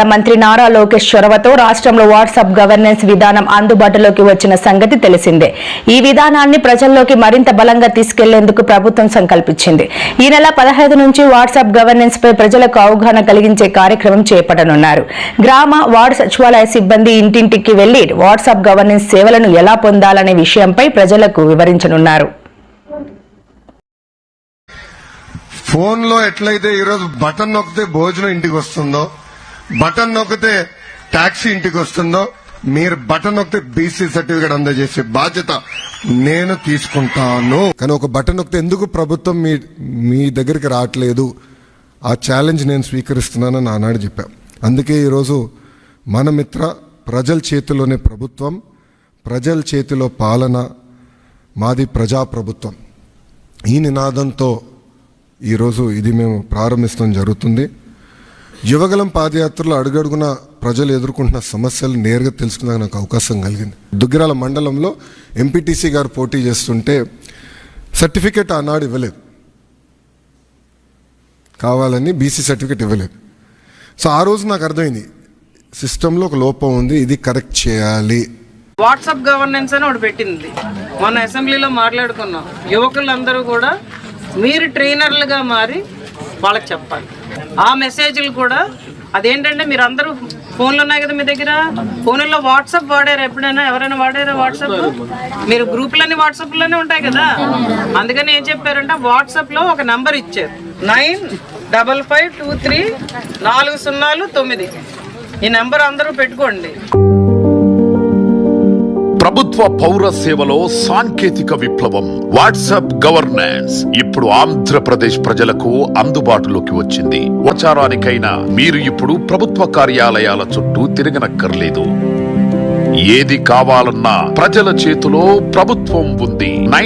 మంత్రి నారా లోకేష్ చొరవతో రాష్ట్రంలో వాట్సాప్ గవర్నెన్స్ విధానం అందుబాటులోకి వచ్చిన సంగతి తెలిసిందే. ఈ విధానాన్ని ప్రజల్లోకి మరింత బలంగా తీసుకెళ్లేందుకు ప్రభుత్వం సంకల్పించింది. ఈ నెల 15 నుంచి వాట్సాప్ గవర్నెన్స్ పై ప్రజలకు అవగాహన కలిగించే కార్యక్రమం చేపట్టనున్నారు. గ్రామ వార్డు సచివాలయ సిబ్బంది ఇంటింటికి వెళ్లి వాట్సాప్ గవర్నెన్స్ సేవలను ఎలా పొందాలనే విషయంపై ప్రజలకు వివరించనున్నారు. ఫోన్ లో ఎట్లయితే ఈరోజు బటన్ నొక్కితే భోజనం ఇంటికి వస్తుందో, బటన్ నొక్కితే టాక్సీ ఇంటికి వస్తుందో, మీరు బటన్ నొక్కితే బీసీ సర్టిఫికేట్ అందజేసే బాధ్యత నేను తీసుకుంటాను. కానీ ఒక బటన్ నొక్కితే ఎందుకు ప్రభుత్వం మీ దగ్గరికి రావట్లేదు, ఆ ఛాలెంజ్ నేను స్వీకరిస్తున్నానని ఆనాడు చెప్పా. అందుకే ఈరోజు మన మిత్ర ప్రజల చేతిలోనే ప్రభుత్వం, ప్రజల చేతిలో పాలన, మాది ప్రజాప్రభుత్వం, ఈ నినాదంతో ఈరోజు ఇది మేము ప్రారంభించడం జరుగుతుంది. యువగలం పాదయాత్రలో అడుగడుగున ప్రజలు ఎదుర్కొంటున్న సమస్యలు నేరుగా తెలుసుకునే నాకు అవకాశం కలిగింది. దుగ్గిరాల మండలంలో ఎంపీటీసీ గారు పోటీ చేస్తుంటే సర్టిఫికేట్ ఆనాడు ఇవ్వలేదు, కావాలని బీసీ సర్టిఫికేట్ ఇవ్వలేదు. సో ఆ రోజు నాకు అర్థమైంది సిస్టంలో ఒక లోపం ఉంది, ఇది కరెక్ట్ చేయాలి. వాట్సాప్ గవర్నెన్స్ అని ఒకటి పెట్టింది, మన అసెంబ్లీలో మాట్లాడుకున్నాం. యువకులందరూ కూడా మీరు ట్రైనర్లుగా మారి వాళ్ళకి చెప్పాలి. ఆ మెసేజ్లు కూడా అదేంటంటే మీరు అందరూ ఫోన్లు ఉన్నాయి కదా మీ దగ్గర, ఫోన్లో వాట్సాప్ వాడారు ఎప్పుడైనా? ఎవరైనా వాడారా వాట్సాప్? మీరు గ్రూపులన్నీ వాట్సాప్లోనే ఉంటాయి కదా. అందుకని ఏం చెప్పారంటే వాట్సాప్లో ఒక నంబర్ ఇచ్చారు, 95523409. ఈ నెంబర్ అందరూ పెట్టుకోండి. ప్రభుత్వ పౌర సేవలో సాంకేతిక విప్లవం వాట్సాప్ గవర్నెన్స్ ఇప్పుడు ఆంధ్రప్రదేశ్ ప్రజలకు అందుబాటులోకి వచ్చింది. ప్రచారానికైనా మీరు ఇప్పుడు ప్రభుత్వ కార్యాలయాల చుట్టూ తిరగనక్కర్లేదు. ఏది కావాలన్నా ప్రజల చేతిలో ప్రభుత్వం ఉంది.